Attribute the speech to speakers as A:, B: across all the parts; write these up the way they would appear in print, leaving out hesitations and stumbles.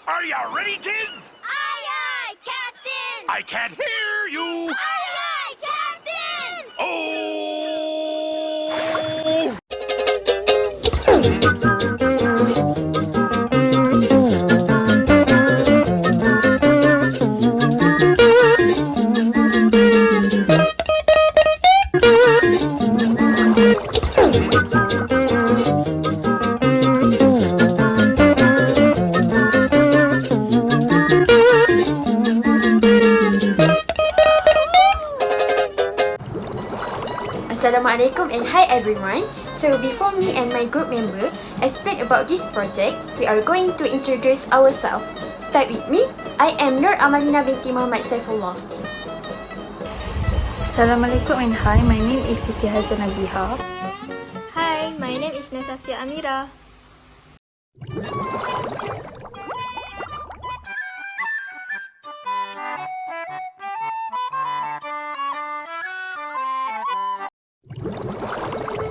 A: Are you ready, kids?
B: Aye, aye, Captain!
A: I can't hear you.
B: Aye, aye, Captain!
A: Oh!
C: Assalamualaikum and hi everyone. So before me and my group member explain about this project, we are going to introduce ourselves. Start with me. I am Nur Amalina binti Mohd Saifullah.
D: Assalamualaikum and hi, my name is Siti Hajar Nabiha.
E: Hi, my name is Nur Safiya Amira.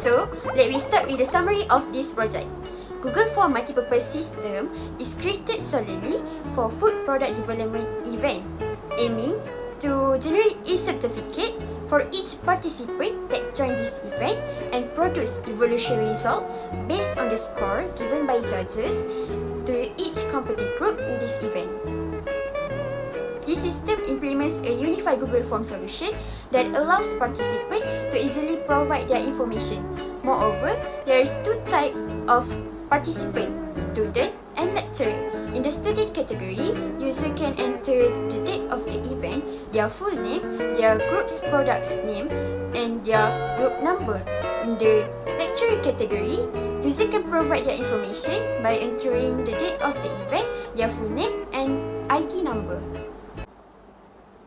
C: So, let me start with the summary of this project. Google for Multipurpose system is created solely for food product development event, aiming to generate a certificate for each participant that join this event and produce evaluation result based on the score given by judges to each competitive group in this event. This system implements a unified Google Form solution that allows participants to easily provide their information. Moreover, there is two types of participant, student and lecturer. In the student category, user can enter the date of the event, their full name, their group's product's name, and their group number. In the lecturer category, user can provide their information by entering the date of the event, their full name, and ID number.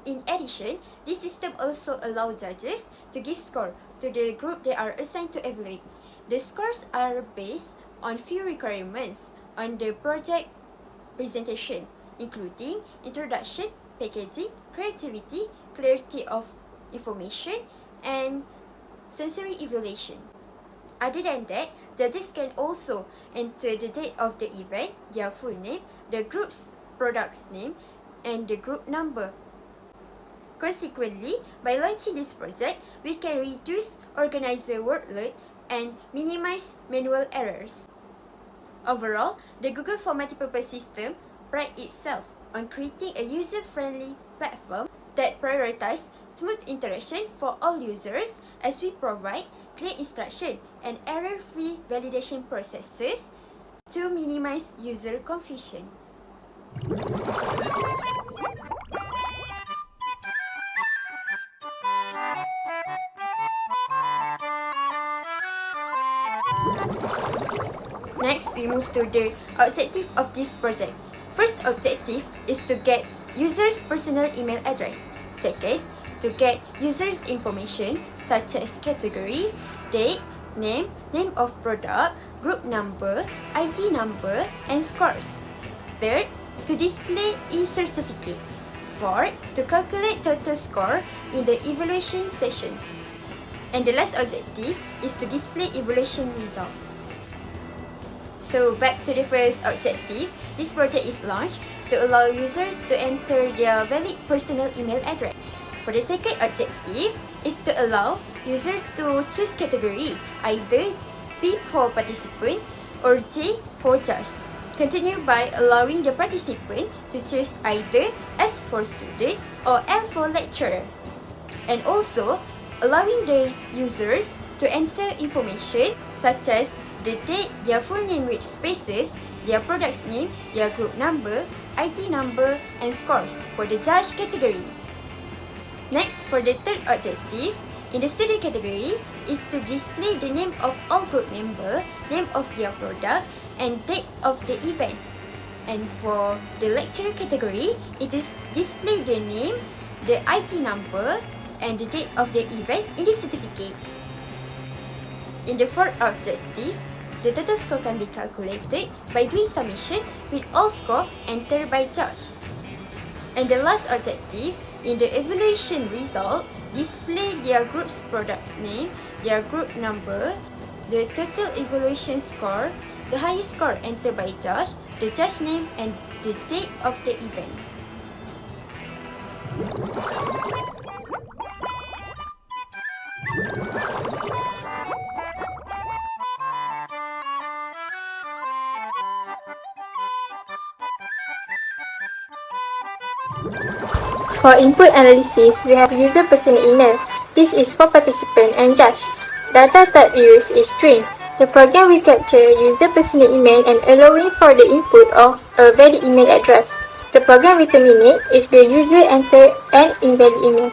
C: In addition, this system also allows judges to give score to the group they are assigned to evaluate. The scores are based on few requirements on the project presentation, including introduction, packaging, creativity, clarity of information, and sensory evaluation. Other than that, judges can also enter the date of the event, their full name, the group's product's name, and the group number. Consequently, by launching this project, we can reduce organizer workload and minimize manual errors. Overall, the Google for Multipurpose system prides itself on creating a user-friendly platform that prioritizes smooth interaction for all users as we provide clear instruction and error-free validation processes to minimize user confusion. Next, we move to the objective of this project. First objective is to get users' personal email address. Second, to get users' information such as category, date, name, name of product, group number, ID number, and scores. Third, to display e-certificate. Fourth, to calculate total score in the evaluation session. And the last objective is to display evaluation results. So back to the first objective, this project is launched to allow users to enter their valid personal email address. For the second objective is to allow users to choose category, either P for participant or J for judge. Continue by allowing the participant to choose either S for student or L for lecturer. And also allowing the users to enter information such as the date, their full name with spaces, their product's name, their group number, ID number, and scores for the judge category. Next, for the third objective, in the student category, is to display the name of all group members, name of their product, and date of the event. And for the lecturer category, it is display the name, the ID number, and the date of the event in the certificate. In the fourth objective, the total score can be calculated by doing summation with all score entered by judge. And the last objective, in the evaluation result, display their group's product's name, their group number, the total evaluation score, the highest score entered by judge, the judge name, and the date of the event.
E: For input analysis, we have user personal email. This is for participant and judge. Data type used is string. The program will capture user personal email and allowing for the input of a valid email address. The program will terminate if the user enter an invalid email.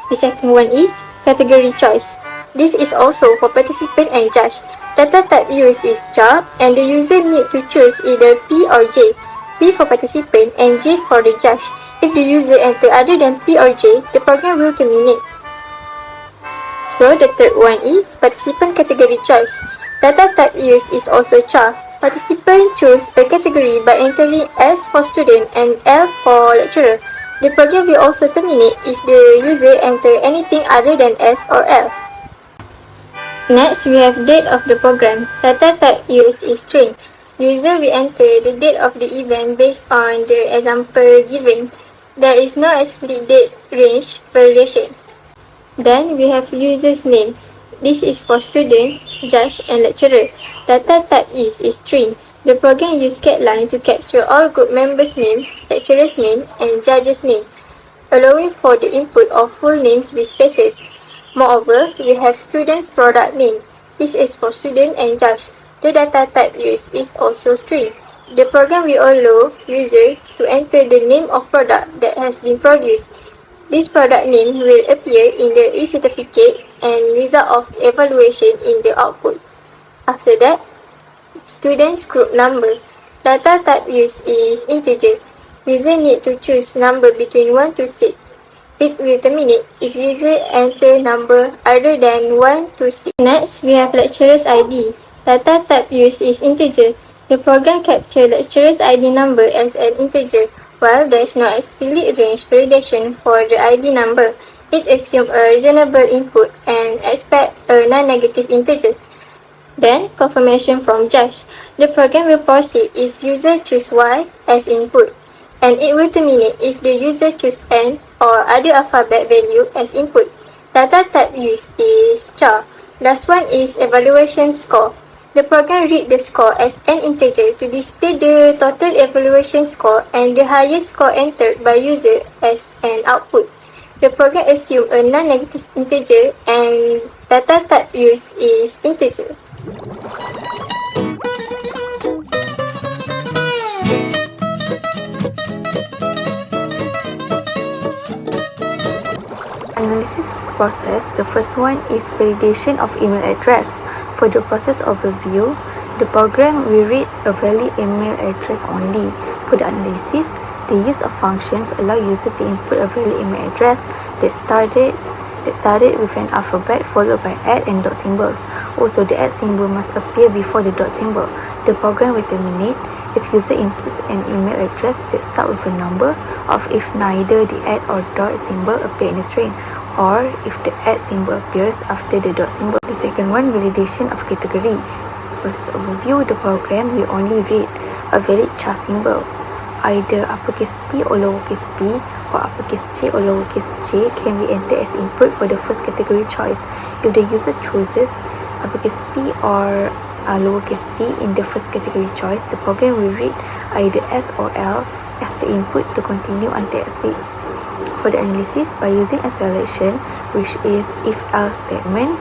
E: The second one is category choice. This is also for participant and judge. Data type used is char and the user need to choose either P or J. P for participant and J for the judge. If the user enter other than P or J, the program will terminate. So the third one is participant category choice. Data type used is also char. Participant choose a category by entering S for student and L for lecturer. The program will also terminate if the user enter anything other than S or L. Next, we have date of the program. Data type used is string. User will enter the date of the event based on the example given. There is no explicit date range per lesson. Then we have user's name. This is for student, judge and lecturer. Data type is string. The program uses line to capture all group members' name, lecturer's name and judge's name, allowing for the input of full names with spaces. Moreover, we have student's product name. This is for student and judge. The data type used is also string. The program will allow user to enter the name of product that has been produced. This product name will appear in the e-certificate and result of evaluation in the output. After that, student's group number. Data type used is integer. User need to choose number between 1 to 6. It will terminate if user enter number other than 1 to 6. Next, we have lecturer's ID. Data type used is integer. The program captures lecturer's ID number as an integer, while there is no explicit range validation for the ID number. It assumes a reasonable input and expects a non-negative integer. Then, confirmation from judge. The program will proceed if user choose Y as input, and it will terminate if the user choose N or other alphabet value as input. Data type used is char. Last one is evaluation score. The program reads the score as an integer to display the total evaluation score and the highest score entered by user as an output. The program assumes a non-negative integer and data type used is integer.
D: Analysis process. The first one is validation of email address. For the process overview, the program will read a valid email address only. For the analysis, the use of functions allow user to input a valid email address that started with an alphabet followed by @ and dot symbols. Also, the @ symbol must appear before the dot symbol. The program will terminate if user inputs an email address that starts with a number, or if neither the @ or dot symbol appear in the string, or if the @ symbol appears after the dot symbol. The second one, validation of category. Process overview, the program will only read a valid char symbol. Either uppercase P or lowercase p or uppercase J or lowercase j can be entered as input for the first category choice. If the user chooses uppercase P or lowercase p in the first category choice, the program will read either S or L as the input to continue until exit. For the analysis, by using a selection, which is if-else statement,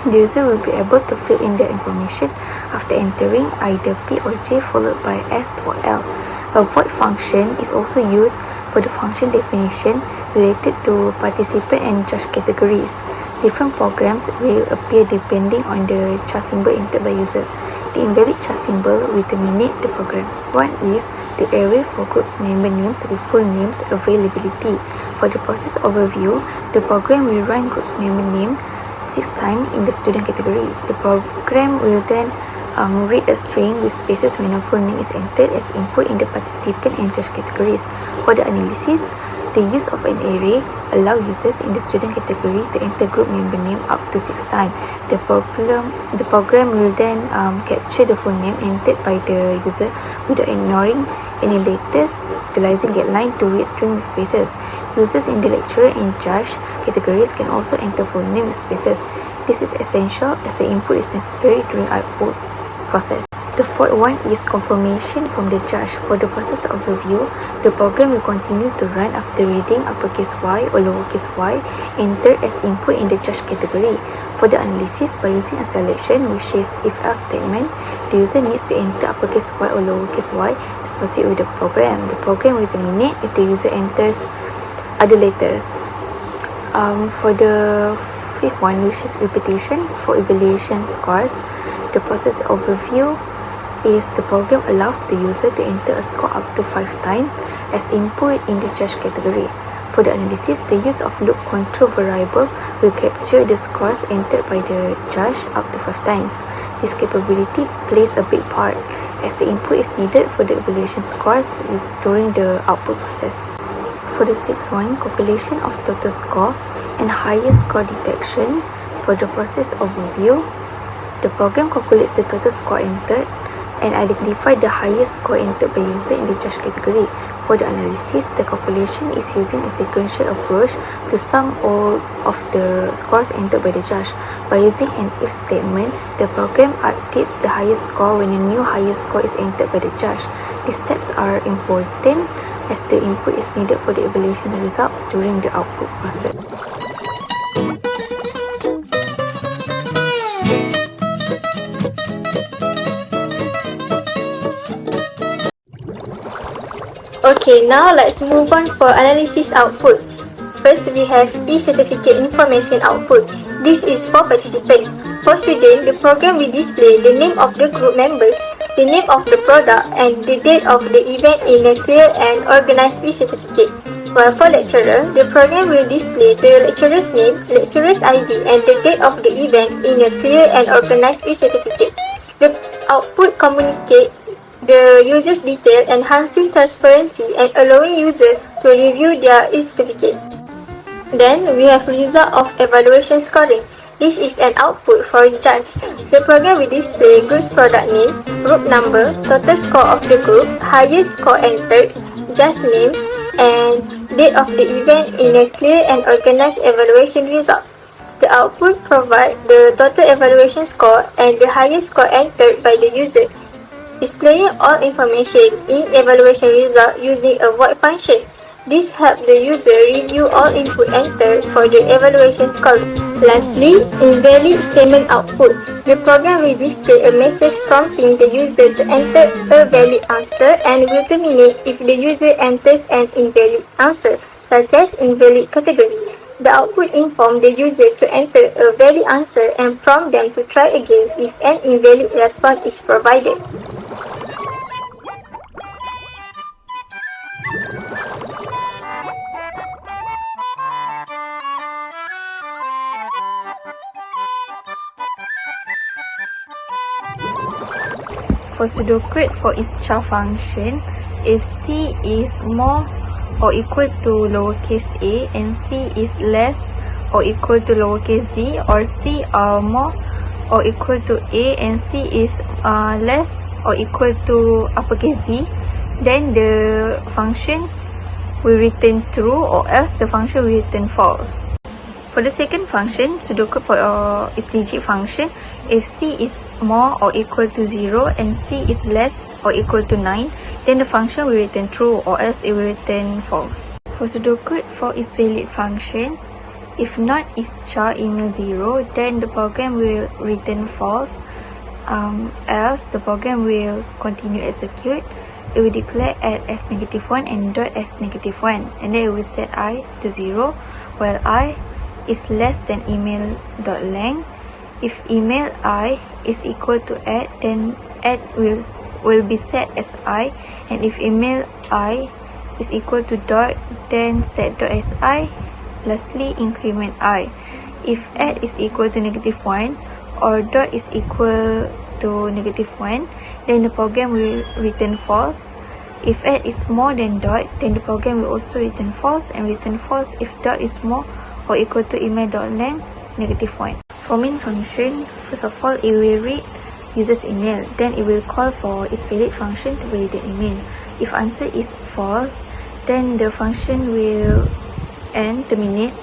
D: the user will be able to fill in their information after entering either P or J followed by S or L. A void function is also used for the function definition related to participant and judge categories. Different programs will appear depending on the char symbol entered by user. The invalid char symbol will terminate the program. One is the array for groups member names with full names availability. For the process overview, the program will run groups member name 6 times in the student category. The program will then read a string with spaces when a full name is entered as input in the participant and judge categories. For the analysis, The use of an array allows users in the student category to enter group member name up to 6 times. The program will then capture the full name entered by the user without ignoring any letters, utilizing getline to read string with spaces. Users in the lecturer and judge categories can also enter full name with spaces. This is essential as the input is necessary during output process. The fourth one is confirmation from the judge. For the process of review, the program will continue to run after reading uppercase Y or lowercase y entered as input in the judge category. For the analysis, by using a selection which is if-else statement, the user needs to enter uppercase Y or lowercase y to proceed with the program. The program will terminate if the user enters other letters. For the fifth one, which is repetition, for evaluation scores, the process of review is the program allows the user to enter a score up to 5 times as input in the judge category. For the analysis, the use of loop control variable will capture the scores entered by the judge up to 5 times. This capability plays a big part as the input is needed for the evaluation scores during the output process. For the sixth one, compilation of total score and higher score detection. For the process of review, the program calculates the total score entered and identify the highest score entered by user in the judge category. For the analysis, the calculation is using a sequential approach to sum all of the scores entered by the judge. By using an if statement, the program updates the highest score when a new highest score is entered by the judge. These steps are important as the input is needed for the evaluation result during the output process.
E: Okay, now let's move on for analysis output. First, we have e-certificate information output. This is for participant. For student, the program will display the name of the group members, the name of the product, and the date of the event in a clear and organized e-certificate. While for lecturer, the program will display the lecturer's name, lecturer's ID, and the date of the event in a clear and organized e-certificate. The output communicates the user's detail, enhancing transparency and allowing users to review their e-certificate. Then we have result of evaluation scoring. This is an output for judge. The program will display group's product name, group number, total score of the group, highest score entered, judge name, and date of the event in a clear and organized evaluation result. The output provides the total evaluation score and the highest score entered by the user, displaying all information in evaluation result using a void function. This helps the user review all input entered for the evaluation score. Lastly, invalid statement output. The program will display a message prompting the user to enter a valid answer and will terminate if the user enters an invalid answer, such as invalid category. The output informs the user to enter a valid answer and prompt them to try again if an invalid response is provided.
D: For pseudocode for its char function, if C is more or equal to lowercase a and C is less or equal to lowercase z, or C are more or equal to a and C is less or equal to uppercase z, then the function will return true, or else the function will return false. For the second function, pseudocode for its digit function, if C is more or equal to 0 and C is less or equal to 9, then the function will return true, or else it will return false. For pseudocode for its valid function, if not its char email 0, then the program will return false, else the program will continue execute. It will declare add as -1 and dot as -1, and then it will set I to 0, while I is less than email dot length. If email I is equal to add, then add will be set as I, and if email I is equal to dot, then set dot as I. Lastly, increment I. If add is equal to -1 or dot is equal to -1, then the program will return false, If add is more than dot, then the program will also return false, and return false if dot is more or equal to email.length -1. For main function, first of all, it will read user's email, then it will call for its valid function to validate email. If answer is false, then the function will end, terminate,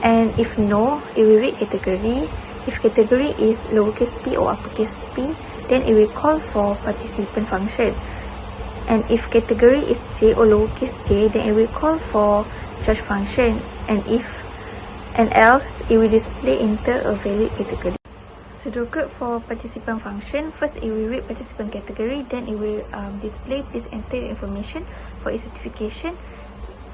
D: and if no, it will read category. If category is lowercase p or uppercase p, then it will call for participant function. And if category is j or lowercase j, then it will call for judge function. And else, it will display enter a valid category. Pseudocode for participant function. First, it will read participant category, then it will display please enter your information for its certification.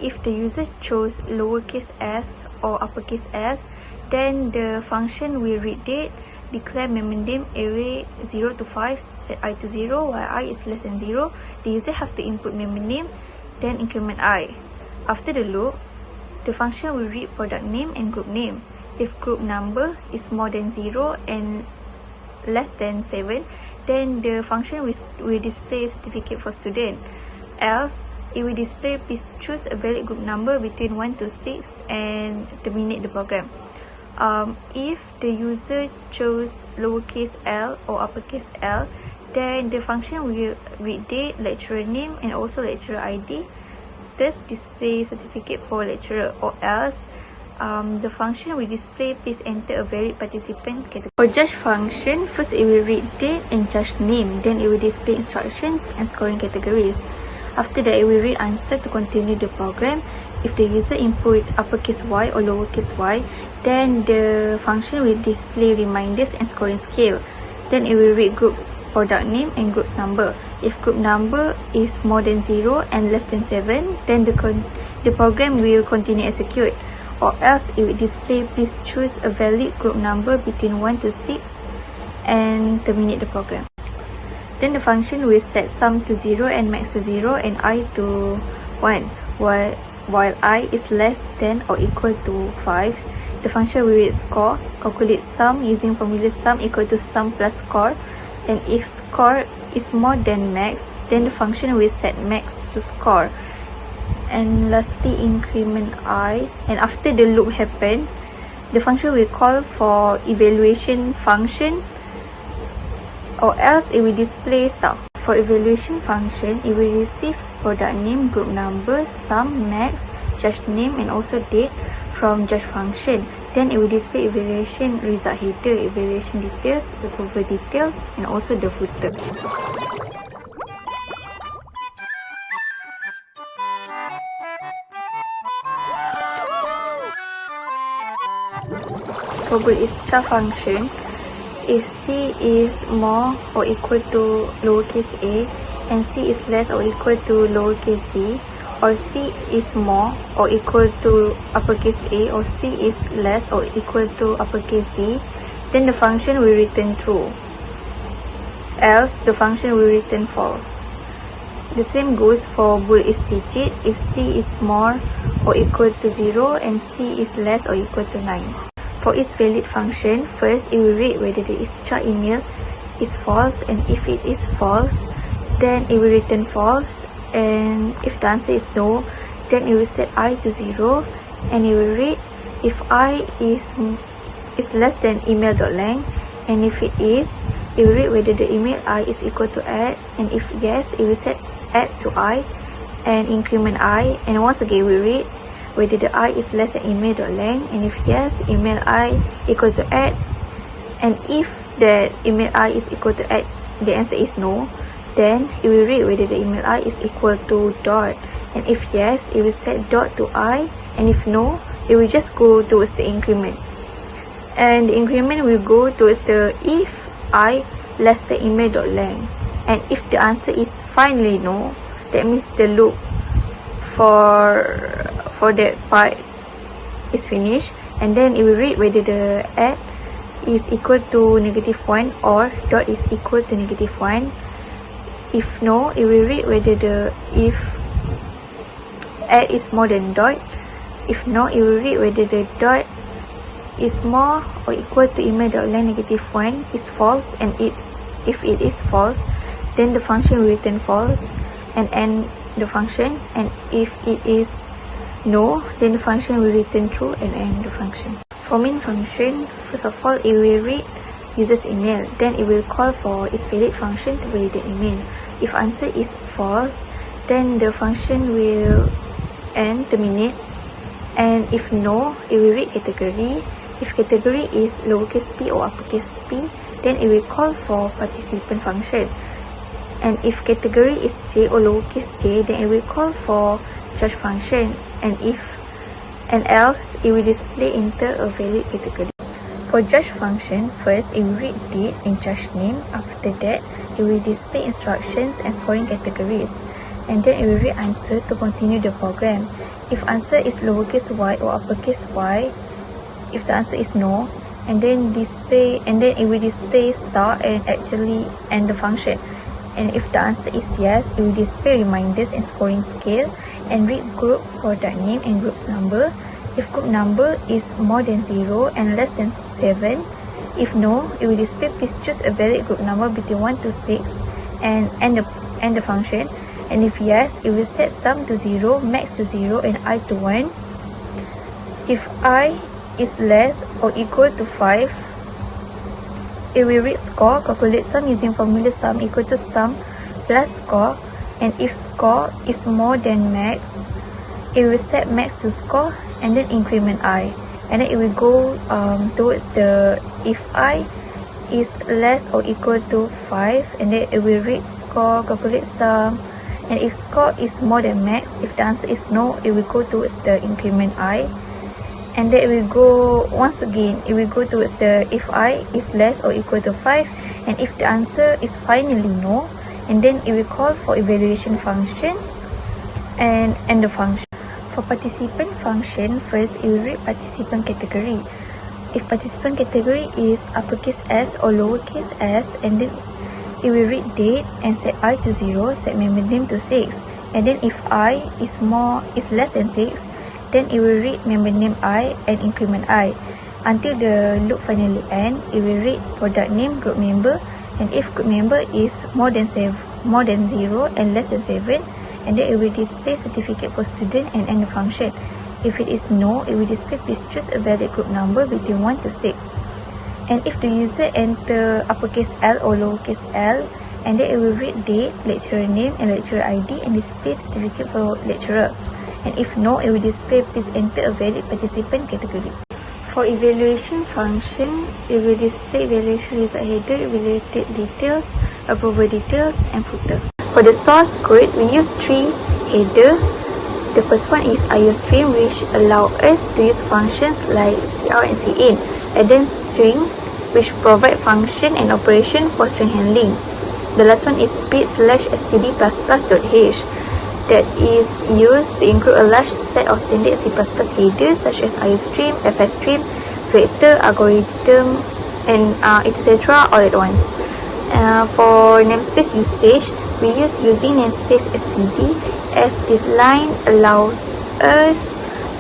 D: If the user chose lowercase s or uppercase s, then the function will read date, declare member name array 0 to 5, set I to 0 while I is less than 0. The user have to input member name, then increment I. After the loop, the function will read product name and group name. If group number is more than 0 and less than 7, then the function will display certificate for student. Else, it will display please choose a valid group number between 1 to 6 and terminate the program. If the user chose lowercase l or uppercase L, then the function will read date, lecturer name, and also lecturer ID, thus display certificate for lecturer. Or else, the function will display please enter a valid participant category. For judge function, first it will read date and judge name, then it will display instructions and scoring categories. After that, it will read answer to continue the program. If the user input uppercase Y or lowercase y, then the function will display reminders and scoring scale. Then it will read groups, product name, and groups number. If group number is more than 0 and less than 7, then the program will continue execute. Or else, it will display please choose a valid group number between 1 to 6 and terminate the program. Then the function will set sum to 0 and max to 0 and I to 1, while I is less than or equal to 5. The function will read score, calculate sum using formula sum equal to sum plus score, and if score is more than max, then the function will set max to score. And lastly, increment I, and after the loop happen, the function will call for evaluation function, or else it will display stuff. For evaluation function, it will receive product name, group number, sum, max, judge name, and also date from judge function. Then it will display evaluation result header, evaluation details, approval details, and also the footer. For Boolean function, if C is more or equal to lowercase a and C is less or equal to lowercase c, or C is more or equal to uppercase A, or C is less or equal to uppercase C, then the function will return true. Else, the function will return false. The same goes for bool is digit if C is more or equal to 0 and C is less or equal to 9. For its valid function, first it will read whether the child email is false, and if it is false, then it will return false, and if the answer is no, then it will set I to 0, and it will read if I is less than email.length, and if it is, it will read whether the email I is equal to add, and if yes, it will set add to I and increment I, and once again we read whether the I is less than email.length, and if yes, email I equal to add, and if the email I is equal to add, the answer is no, then it will read whether the email I is equal to dot, and if yes, it will set dot to I, and if no, it will just go towards the increment, and the increment will go towards the if I less than email.length, and if the answer is finally no, that means the loop for that part is finished, and then it will read whether the add is equal to -1 or dot is equal to -1. If no, it will read whether the if add is more than dot. If no, it will read whether the dot is more or equal to email.length -1 is false, and if it is false, then the function will return false. and end the function, and if it is no, then the function will return true and end the function. For main function, first of all, it will read user's email, then it will call for its valid function to validate email. If answer is false, then the function will end, terminate, and if no, it will read category. If category is lowercase p or uppercase p, then it will call for participant function. And if category is j or lowercase j, then it will call for judge function. And else, it will display enter a valid category. For judge function, first it will read date and judge name. After that, it will display instructions and scoring categories. And then it will read answer to continue the program. If answer is lowercase y or uppercase y, if the answer is no, and then it will display star and actually end the function. And if the answer is yes, it will display reminders and scoring scale and read group, product name and group's number. If group number is more than 0 and less than 7, if no, it will display please choose a valid group number between 1 to 6 and end the function. And if yes, it will set sum to 0, max to 0 and I to 1. If I is less or equal to 5, it will read score, calculate sum using formula sum equal to sum plus score, and if score is more than max, it will set max to score and then increment I, and then it will go towards the if I is less or equal to 5, and then it will read score, calculate sum, and if score is more than max, if the answer is no, it will go towards the increment I. And then it will go once again, it will go towards the if I is less or equal to 5, and if the answer is finally no, and then it will call for evaluation function and end the function. For participant function, first it will read participant category. If participant category is uppercase S or lowercase s, and then it will read date and set I to 0, set member name to 6, and then if I is less than 6, then it will read member name I and increment I until the loop finally end. It will read product name, group member, and if group member is more than 0 and less than 7, and then it will display certificate for student and end the function. If it is no, it will display please choose a valid group number between 1 to 6. And if the user enter uppercase L or lowercase l, and then it will read date, lecturer name and lecturer ID and display certificate for lecturer. And if no, it will display please enter a valid participant category. For evaluation function, it will display evaluation result header, evaluated details, approval details and footer. For the source code, we use 3 header. The first one is IOStream, which allow us to use functions like CR and CIN, and then string, which provide function and operation for string handling. The last one is bit/std++.h, that is used to include a large set of standard C++ headers such as IOStream, FStream, vector, algorithm, and etc. all at once. For namespace usage, we use using namespace std, as this line allows us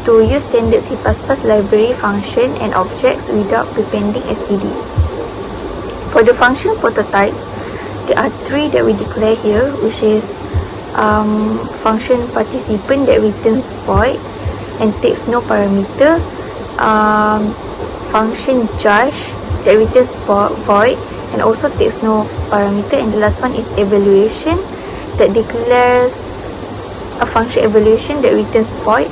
D: to use standard C++ library function and objects without prepending std. For the function prototypes, there are 3 that we declare here, which is function participant that returns void and takes no parameter, function judge that returns void and also takes no parameter, and the last one is evaluation that declares a function evaluation that returns void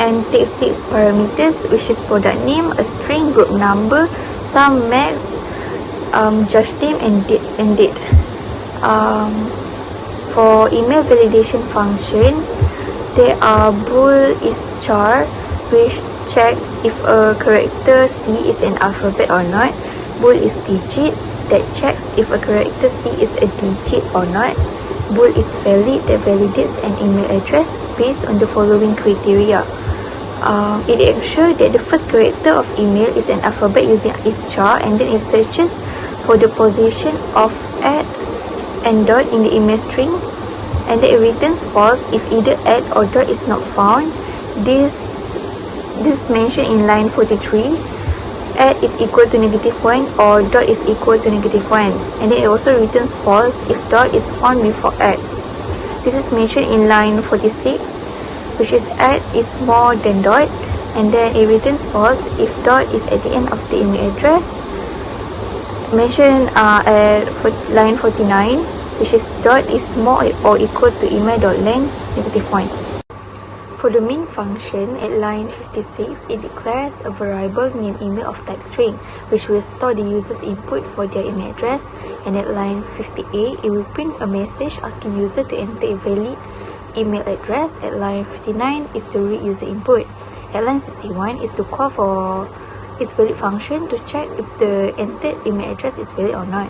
D: and takes 6 parameters, which is product name, a string, group number, sum, max, judge name and date. For email validation function, there are bool is char, which checks if a character C is an alphabet or not. Bool is digit, that checks if a character C is a digit or not. Bool is valid, that validates an email address based on the following criteria. It ensures that the first character of email is an alphabet using is char, and then it searches for the position of and dot in the email string, and then it returns false if either @ or dot is not found. This is mentioned in line 43. @ is equal to -1 or dot is equal to -1, and then it also returns false if dot is found before @. This is mentioned in line 46, which is at is more than dot, and then it returns false if dot is at the end of the email address. Mentioned at line 49, which is dot is more or equal to email.length -1. For the main function at line 56, it declares a variable named email of type string, which will store the user's input for their email address. And at line 58, it will print a message asking user to enter a valid email address. At line 59 is to read user input. At line 61 is to call for its valid function to check if the entered email address is valid or not.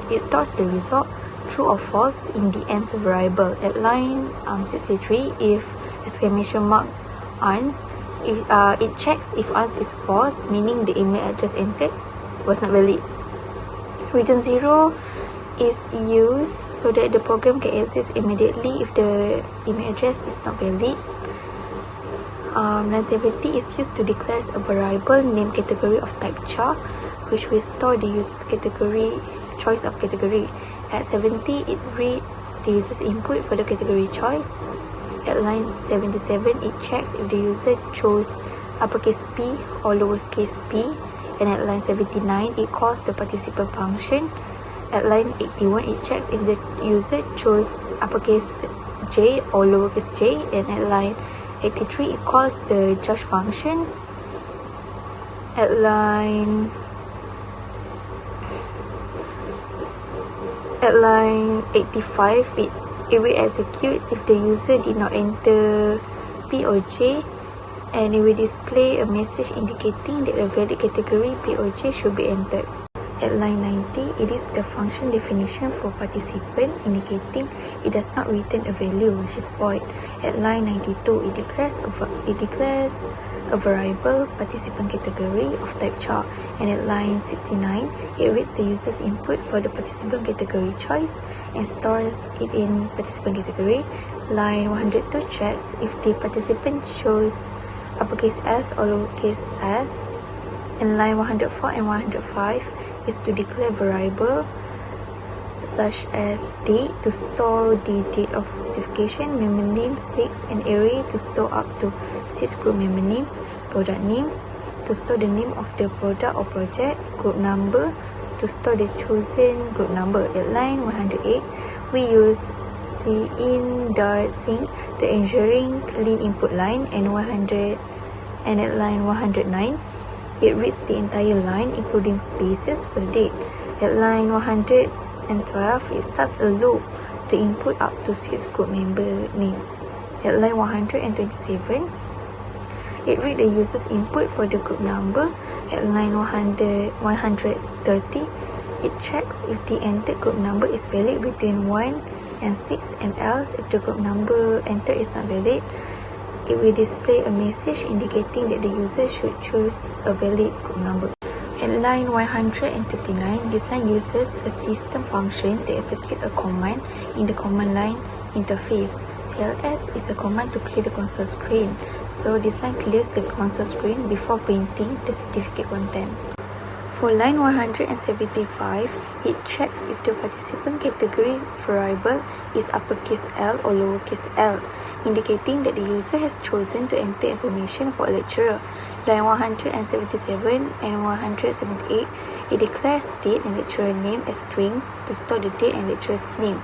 D: It stores the result true or false in the answer variable. At line 63, if exclamation mark ans, it checks if ans is false, meaning the email address entered was not valid. Return 0 is used so that the program can exist immediately if the email address is not valid. Line 70 is used to declare a variable named category of type char, which will store the user's category choice of category. At 70, it reads the user's input for the category choice. At line 77, it checks if the user chose uppercase P or lowercase p. And at line 79, it calls the participant function. At line 81, it checks if the user chose uppercase J or lowercase j. And at line 83, it calls the judge function. At line 85, it will execute if the user did not enter P or J, and it will display a message indicating that a valid category P or J should be entered. At line 90, it is the function definition for participant, indicating it does not return a value, which is void. At line 92, it declares a variable participant category of type char, and at line 69, it reads the user's input for the participant category choice and stores it in participant category. Line 102 checks if the participant chose uppercase S or lowercase s. And line 104 and 105 is to declare variable such as date to store the date of certification, member name 6, and array to store up to 6 group member names, product name to store the name of the product or project, group number to store the chosen group number. At line 108, we use cin.sync to ensuring clean input line, and at line 109, it reads the entire line including spaces for the date. At line 112, it starts a loop to input up to 6 group member name. At line 127, it reads the user's input for the group number. At line 130, it checks if the entered group number is valid between 1 and 6, and else if the group number entered is not valid, it will display a message indicating that the user should choose a valid group number. At line 139, this line uses a system function to execute a command in the command line interface. CLS is a command to clear the console screen, so this line clears the console screen before printing the certificate content. For line 175, it checks if the participant category variable is uppercase L or lowercase l, indicating that the user has chosen to enter information for a lecturer. Line 177 and 178, it declares date and lecturer name as strings to store the date and lecturer's name.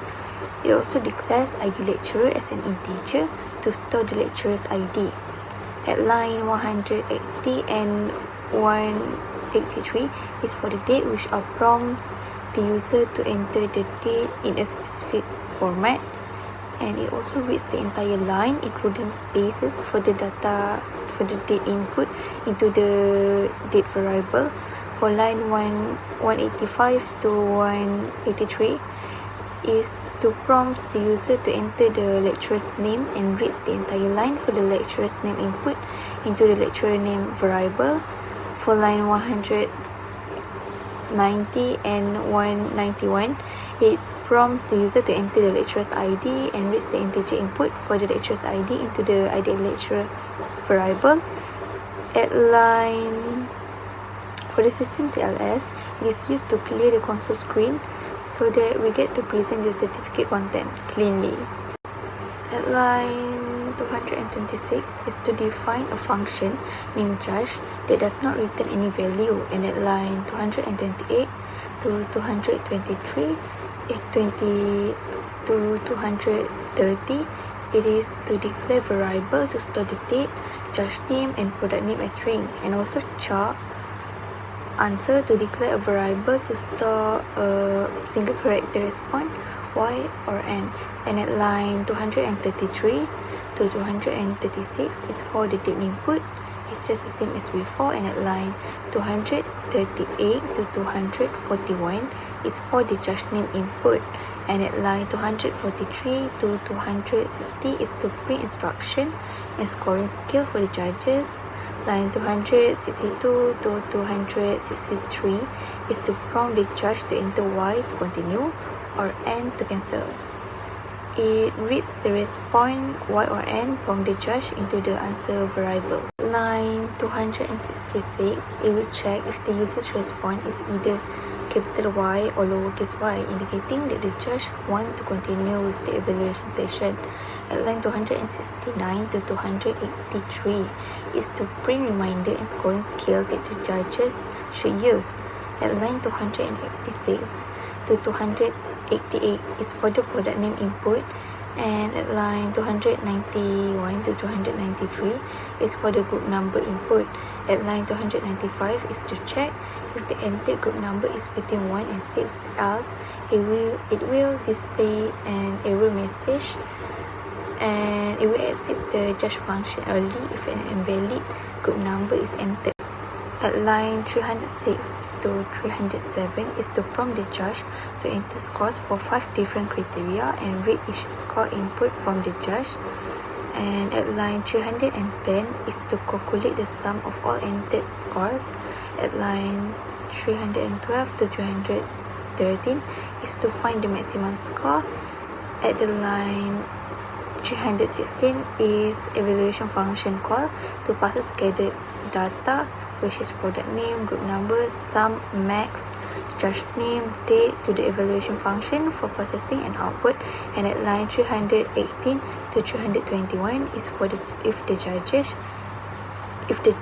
D: It also declares ID lecturer as an integer to store the lecturer's ID. At line 180 and 183 is for the date, which prompts the user to enter the date in a specific format, and it also reads the entire line including spaces for the data for the date input into the date variable. For line 185 to 183 is to prompt the user to enter the lecturer's name and read the entire line for the lecturer's name input into the lecturer name variable. For line 190 and 191, it prompts the user to enter the lecturer's ID and reads the integer input for the lecturer's ID into the ID lecturer variable. At line for the system CLS, it is used to clear the console screen so that we get to present the certificate content cleanly. line 226 is to define a function named Judge that does not return any value, and at line 228 to 223 to 230 it is to declare variable to store the date, judge name and product name as string, and also char answer to declare a variable to store a single character response y or n, and at line 233 to 236 is for the date input. It's just the same as before, and at line 238 to 241 is for the judge name input, and at line 243 to 260 is to print instruction and scoring scale for the judges. Line 262 to 263 is to prompt the judge to enter Y to continue or N to cancel. It reads the response Y or N from the judge into the answer variable. Line 266, it will check if the user's response is either capital Y or lowercase y, indicating that the judge wants to continue with the evaluation session. At line 269 to 283 is to print reminder and scoring scale that the judges should use. At line 286 to 288 is for the product name input, and at line 291 to 293 is for the group number input. At line 295 is to check if the entered group number is between 1 and 6, else it will display an error message, and it will access the judge function early if an invalid group number is entered. At line 306 to 307 is to prompt the judge to enter scores for 5 different criteria and read each score input from the judge. And at line 310 is to calculate the sum of all entered scores. At line 312 to 313 is to find the maximum score. At the line 316 is evaluation function call to pass gathered data, which is product name, group number, sum, max, judge name, date to the evaluation function for processing and output. And at line 318 to 321 is for if the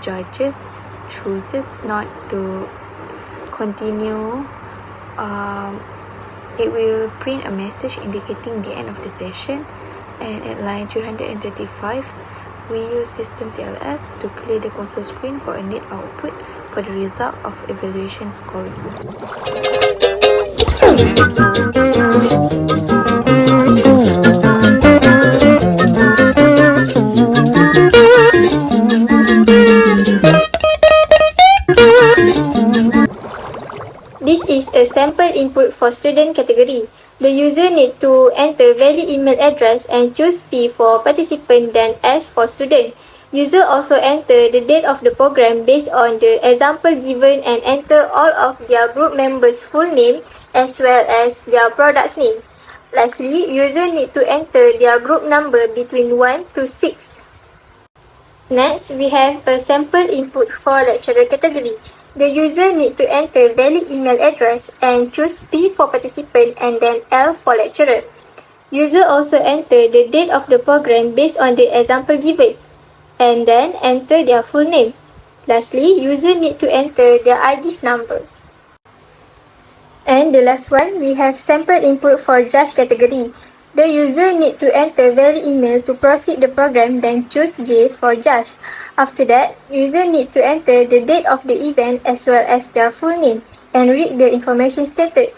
D: judges chooses not to continue, it will print a message indicating the end of the session. And at line 335 we use system CLS to clear the console screen for a net output for the result of evaluation scoring.
E: This is a sample input for student category. The user need to enter valid email address and choose P for participant then S for student. User also enter the date of the program based on the example given and enter all of their group members' full name as well as their product's name. Lastly, user need to enter their group number between 1 to 6. Next, we have a sample input for lecturer category. The user need to enter valid email address and choose P for participant and then L for lecturer. User also enter the date of the program based on the example given and then enter their full name. Lastly, user need to enter their ID's number. And the last one, we have sample input for judge category. The user need to enter valid email to proceed the program, then choose J for judge. After that, user need to enter the date of the event as well as their full name and read the information stated.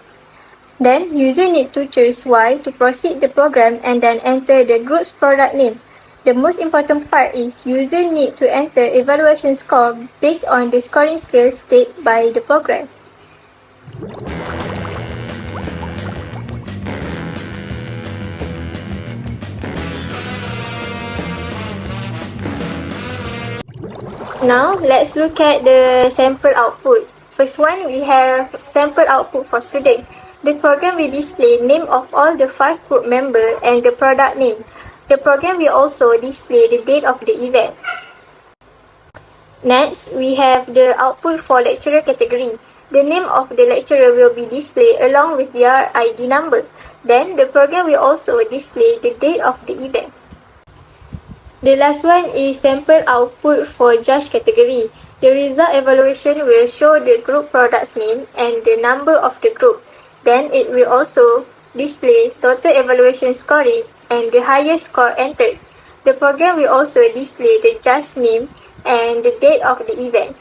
E: Then, user need to choose Y to proceed the program and then enter the group's product name. The most important part is user need to enter evaluation score based on the scoring scale stated by the program. Now, let's look at the sample output. First one, we have sample output for student. The program will display name of all the 5 group members and the product name. The program will also display the date of the event. Next, we have the output for lecturer category. The name of the lecturer will be displayed along with their ID number. Then, the program will also display the date of the event. The last one is sample output for judge category. The result evaluation will show the group product's name and the number of the group. Then it will also display total evaluation scoring and the highest score entered. The program will also display the judge's name and the date of the event.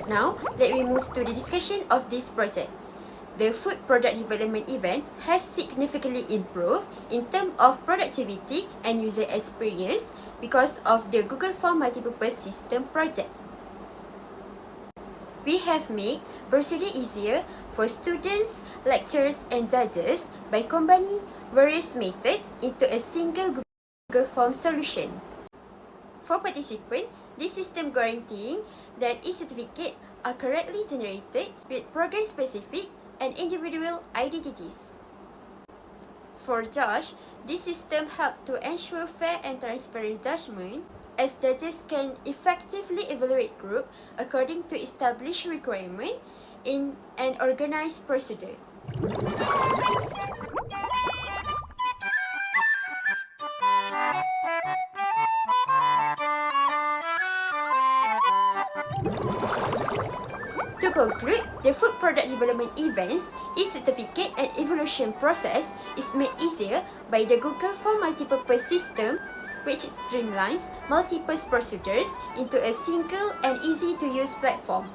C: Now, let me move to the discussion of this project. The food product development event has significantly improved in terms of productivity and user experience because of the Google Form Multipurpose System project. We have made procedure easier for students, lecturers and judges by combining various methods into a single Google Form solution. For participants, this system guaranteeing that e-certificates are correctly generated with program-specific and individual identities. For judge, this system helps to ensure fair and transparent judgment as judges can effectively evaluate group according to established requirements in an organized procedure. To conclude, the food product development events, e-certificate and evaluation process is made easier by the Google Form Multipurpose System, which streamlines multiple procedures into a single and easy-to-use platform.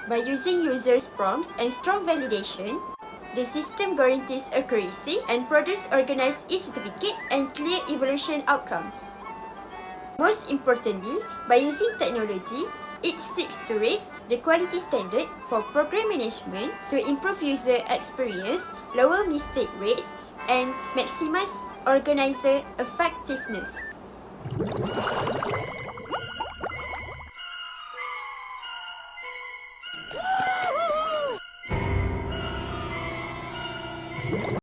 C: By using users' prompts and strong validation, the system guarantees accuracy and produces organized e-certificate and clear evaluation outcomes. Most importantly, by using technology, it seeks to raise the quality standard for program management to improve user experience, lower mistake rates, and maximize organizer effectiveness.